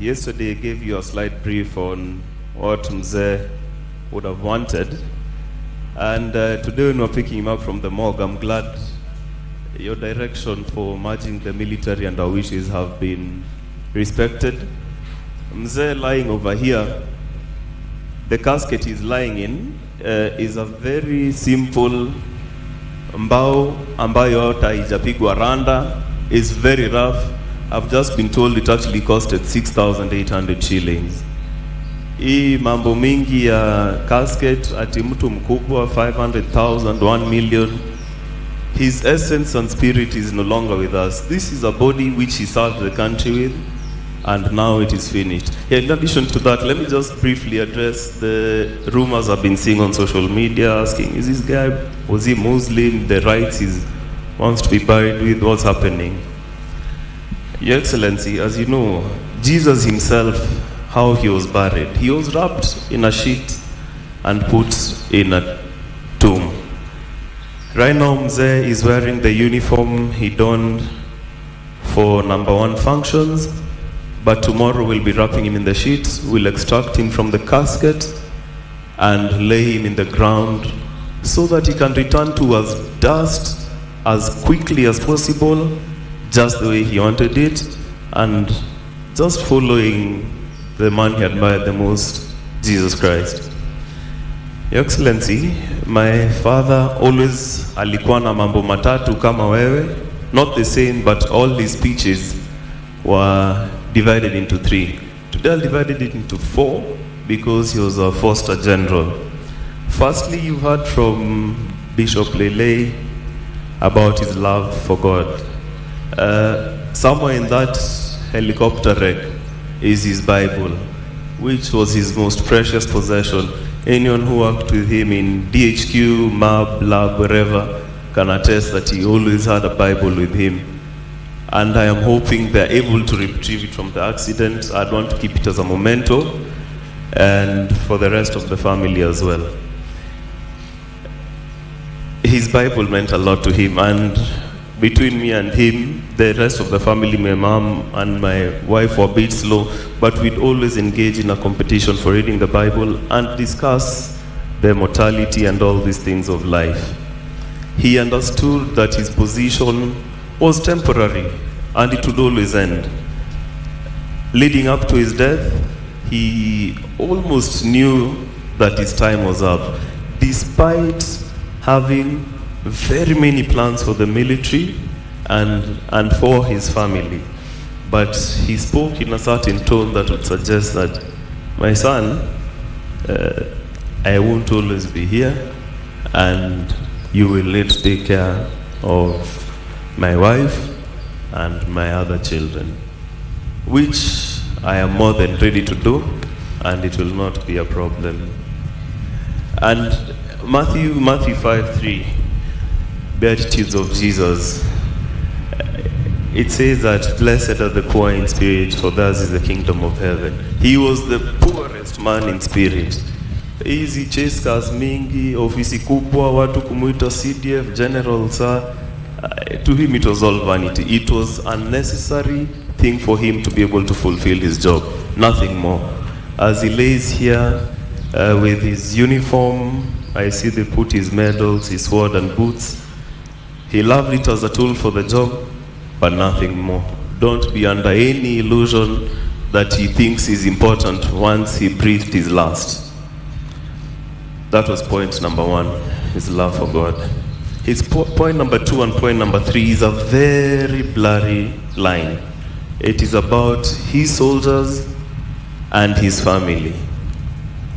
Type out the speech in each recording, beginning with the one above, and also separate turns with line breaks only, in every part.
Yesterday I gave you a slight brief on what Mzee would have wanted. And today when we're picking him up from the morgue, I'm glad your direction for merging the military and our wishes have been respected. Mzee lying over here, the casket he's lying in is a very simple mbao ambayo hata haijapigwa randa. It's very rough. I've just been told it actually costed 6,800 shillings. Hii mambo mingi ya casket ati mtu mkubwa 500,000, 1 million. His essence and spirit is no longer with us. This is a body which he served the country with, and now it is finished. Yeah, in addition to that, let me just briefly address the rumors I've been seeing on social media asking, is this guy, was he Muslim? The rights he wants to be buried with, what's happening? Your Excellency, as you know, Jesus himself, how he was buried. He was wrapped in a sheet and put in a tomb. Right now, Mzee is wearing the uniform he donned for number 1 functions, but tomorrow we'll be wrapping him in the sheets. We'll extract him from the casket and lay him in the ground so that he can return to us dust as quickly as possible, just the way he wanted it, and just following the man he admired the most, Jesus Christ. Your Excellency, my father always alikuwa na mambo matatu kama wewe, not the same, but all his speeches were divided into 3. Today I'll divide it into 4 because he was a Foster General. Firstly, you heard from Bishop Lele about his love for God. Somewhere in that helicopter wreck is his Bible, which was his most precious possession. Anyone who worked with him in DHQ, MAB, lab, wherever, can attest that he always had a Bible with him. And I am hoping they're able to retrieve it from the accident. I'd want to keep it as a memento, and for the rest of the family as well. His Bible meant a lot to him, and between me and him, the rest of the family, my mom and my wife, were a bit slow, but we'd always engage in a competition for reading the Bible and discuss the mortality and all these things of life. He understood that his position was temporary and it would always end. Leading up to his death, he almost knew that his time was up, despite having very many plans for the military and for his family. But he spoke in a certain tone that would suggest that, my son, I won't always be here, and you will need to take care of my wife and my other children, which I am more than ready to do, and it will not be a problem. And Matthew 5:3, Beatitudes of Jesus, it says that blessed are the poor in spirit, for theirs is the kingdom of heaven. He was the poorest man in spirit. Hizi chase cars mingi, ofisi kubwa, watu kumuita CDF, general, sir. To him it was all vanity. It was a necessary thing for him to be able to fulfill his job, nothing more. As he lays here with his uniform, I see they put his medals, his sword and boots. He loved it as a tool for the job, but nothing more. Don't be under any illusion that he thinks is important once he breathed his last. That was point number 1, his love for God. His point number 2 and point number 3 is a very blurry line. It is about his soldiers and his family.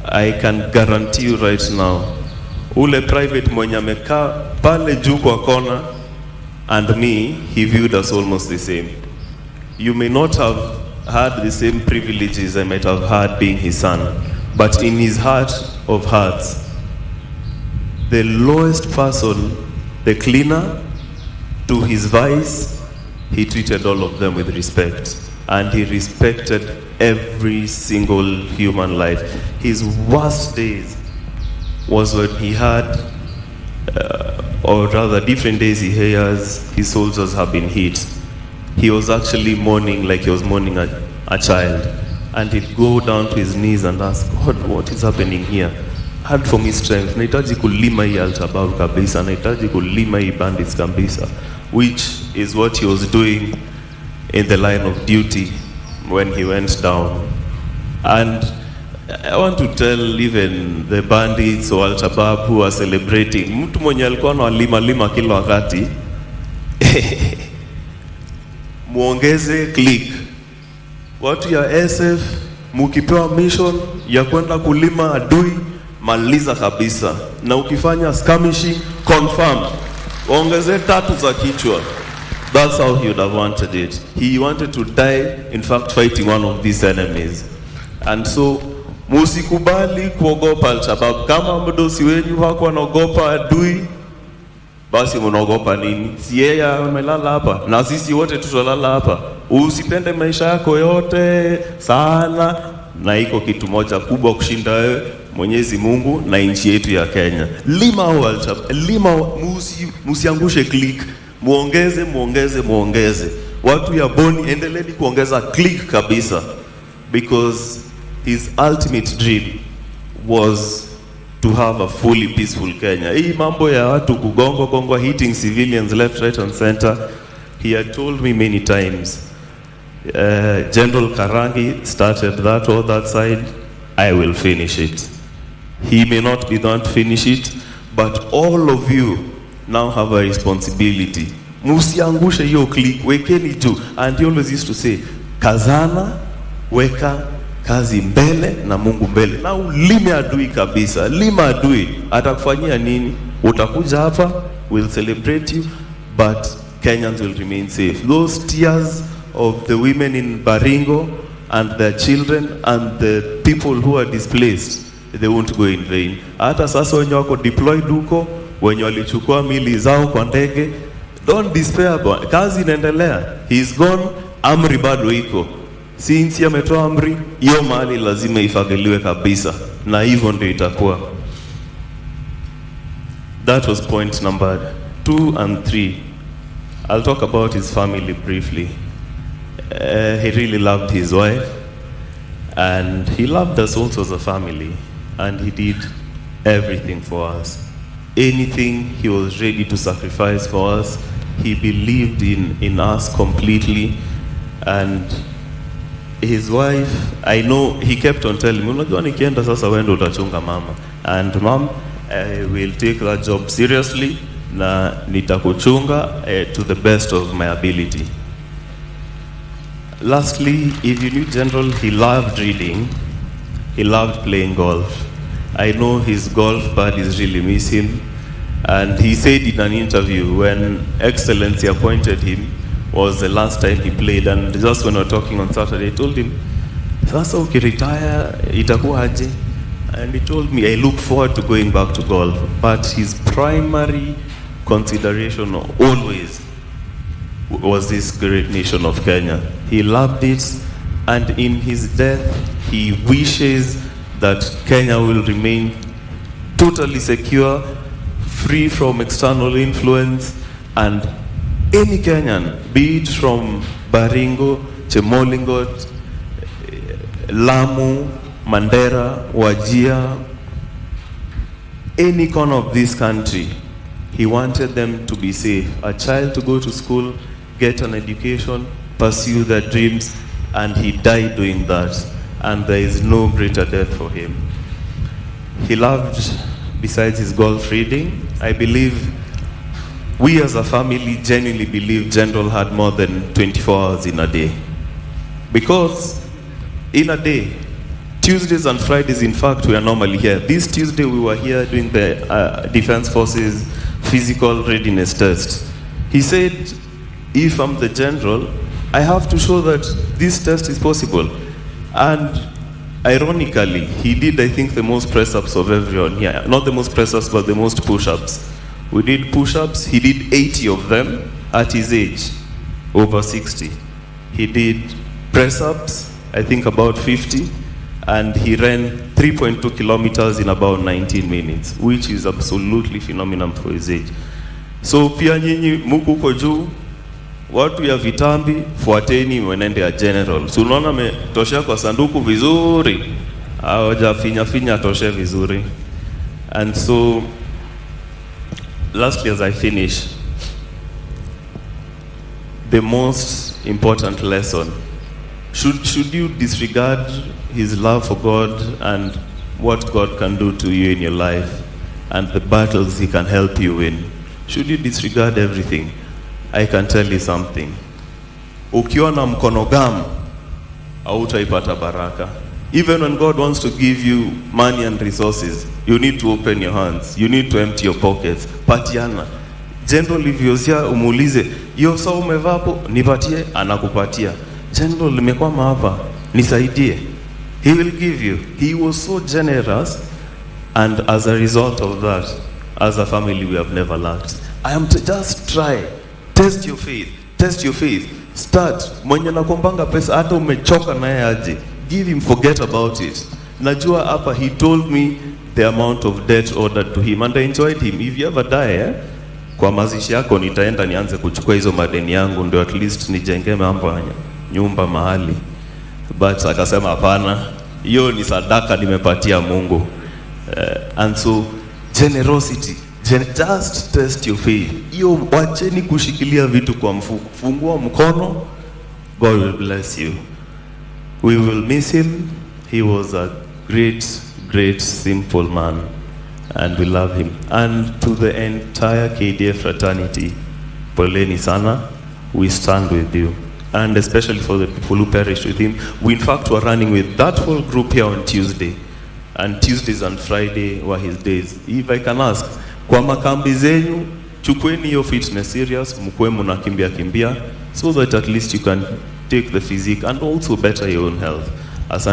I can guarantee you right now, ule private mwenye amekaa pale juu kwa kona and me, he viewed us almost the same. You may not have had the same privileges I might have had being his son, but in his heart of hearts, the lowest person, the cleaner, to his vice, he treated all of them with respect, and he respected every single human life. His worst days was when he had, or rather different days he hears his soldiers have been hit. He was actually mourning like he was mourning a child. and he'd go down to his knees and ask God, what is happening here? Add for me strength. Nahitaji kulima hii Al-Shabaab kabisa, nahitaji kulima hii bandits kabisa, which is what he was doing in the line of duty when he went down. And I want to tell even the bandits or Al-Shabaab who are celebrating, mtu mwenye alikuwa na lima kila wakati, muongeze click. Watu ya SF, mukipewa mission ya kwenda kulima adui, maliza kabisa. Na ukifanya skirmishing, confirm. Ongeze 3 za kichwa. That's how he would have wanted it. He wanted to die, in fact, fighting one of these enemies. And so, musikubali kuogopa Al-Shabaab. Kama mdosi wenyu hakuwa anaogopa adui, basi mnaogopa nini? Si yeye amelala hapa na sisi wote tutalala hapa. Usipende maisha yako yote sana, na iko kitu moja kubwa kushinda wewe, Mwenyezi Mungu na nchi yetu ya Kenya. Lima au Al-Shabaab, lima, musiangushe click. Muongeze. Watu ya Boni, endeleni kuongeza click kabisa, because his ultimate dream was to have a fully peaceful Kenya. Hii mambo ya watu kugongwa hitting civilians left, right and center, he had told me many times, General Karangi started that or that side, I will finish it. He may not be the one to finish it, but all of you now have a responsibility. Musiangushe hiyo click, wekeni juu. And he always used to say, kazana, weka kazi mbele na Mungu mbele. Na ulime adui kabisa. Lima adui, atakufanyia nini? Utakuja hapa, we'll celebrate you, but Kenyans will remain safe. Those tears of the women in Baringo and their children and the people who are displaced, they won't go in vain. Hata sasa wenye wako deployed huko, wenye walichukua mili zao kwa ndege, don't despair, kazi inaendelea. He's gone, amri bado iko. Since ametoa amri, hiyo mahali lazima ifagiliwe kabisa, na hivyo ndio itakuwa. That was point number 2 and 3. I'll talk about his family briefly. He really loved his wife, and he loved us also as a family, and he did everything for us. Anything he was ready to sacrifice for us. He believed in us completely. And his wife, I know, he kept on telling me, unajua nikienda sasa wewe ndo utachunga mama. And mom, I will take that job seriously, na nitakuchunga to the best of my ability. Lastly, if you knew General, he loved reading. He loved playing golf. I know his golf buddies really miss him. And he said in an interview, when Excellency appointed him, was the last time he played. And just when we were talking on Saturday, I told him, sasa ukiretire, itakuwa aje? And he told me, I look forward to going back to golf. But his primary consideration always was this great nation of Kenya. He loved it, and in his death, he wishes that Kenya will remain totally secure, free from external influence, and any Kenyan, be it from Baringo, Chemolingot, Lamu, Mandera, Wajir, any corner of this country, he wanted them to be safe. A child to go to school, get an education, pursue their dreams, and he died doing that. And there is no greater death for him. He loved, besides his golf reading, I believe, we as a family genuinely believe General had more than 24 hours in a day. Because in a day, Tuesdays and Fridays, in fact, we are normally here. This Tuesday, we were here doing the Defense Forces physical readiness test. He said, if I'm the general, I have to show that this test is possible. And ironically, he did, I think, the most press-ups of everyone here. Not the most press-ups, but the most push-ups. We did push-ups. He did 80 of them at his age, over 60. He did press-ups, I think about 50, and he ran 3.2 kilometers in about 19 minutes, which is absolutely phenomenal for his age. So pia nyinyi muko huko juu, watu ya vitambi fuateni mwenende ya general. So unaona metosha kwa sanduku vizuri, hawaja finya toshe vizuri. And so lastly, as I finish, the most important lesson, should you disregard his love for God and what God can do to you in your life and the battles he can help you win? Should you disregard everything? I can tell you something. Ukiwa na mkono gamu, hautaipata baraka. Even when God wants to give you money and resources, you need to open your hands. You need to empty your pockets. Patiana. General livyozia umuulize, yo saa umevapo, nipatie, anakupatia. General limekwama hapa, nisaidie. He will give you. He was so generous, and as a result of that, as a family we have never lacked. I am to just try. Test your faith. Test your faith. Start. Mwenye nakumbanga pesa, hata umechoka naye aje. Give him, forget about it. Najua hapa, he told me the amount of debt ordered to him, and I enjoyed him. If you ever die, kwa mazishi yako nitaenda nianze kuchukua hizo madeni yangu, ndio at least nijenge mambo nyumba mahali. But akasema hapana, hiyo ni sadaka nimepatia Mungu. And so generosity, just test your faith. Hiyo wacheni kushikilia vitu kwa mfuko. Fungua mkono, God will bless you. We will miss him. He was a great simple man, and we love him. And to the entire KDF fraternity, poleni sana, we stand with you. And especially for the people who perished with him. We in fact were running with that whole group here on Tuesday. And Tuesdays and Friday were his days. If I can ask, kwa makambi zenyu, chukweni your fitness serious, mkwe munakimbia, so that at least you can take the physique and also better your own health. Asante.